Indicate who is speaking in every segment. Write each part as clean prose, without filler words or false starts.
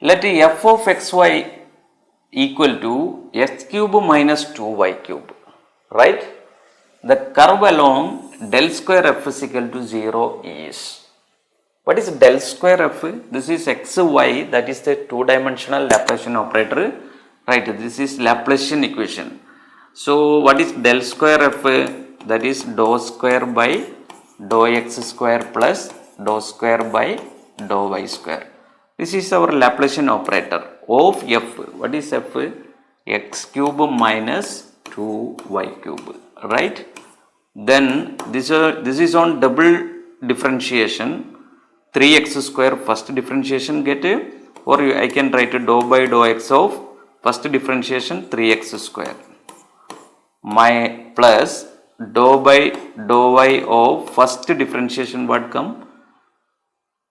Speaker 1: let f of xy equal to x cube minus 2y cube, right? The curve along del square f is equal to 0 is. What is del square f? This is xy, that is the two-dimensional Laplacian operator, right? This is Laplacian equation. So what is del square f? That is dou square by dou x square plus dou square by dou y square. This is our Laplacian operator of f. What is f? X cube minus 2y cube, right? Then this is on double differentiation. 3x square first differentiation get, or I can write dou by dou x of first differentiation 3x square my plus dou by dou y of first differentiation what come,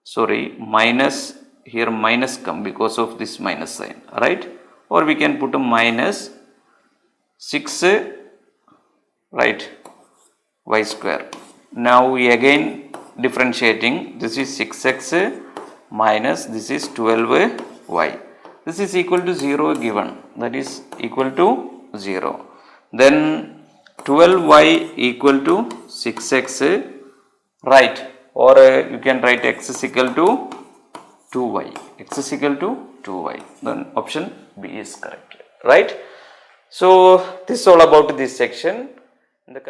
Speaker 1: sorry, minus, here minus come because of this minus sign, right? Or we can put a minus 6, right, y square. Now we again differentiating, this is 6x minus this is 12y. This is equal to 0 given, that is equal to 0. Then 12y equal to 6x, right? Or you can write x is equal to 2y. X is equal to 2y. Then option B is correct, right? So this is all about this section. In the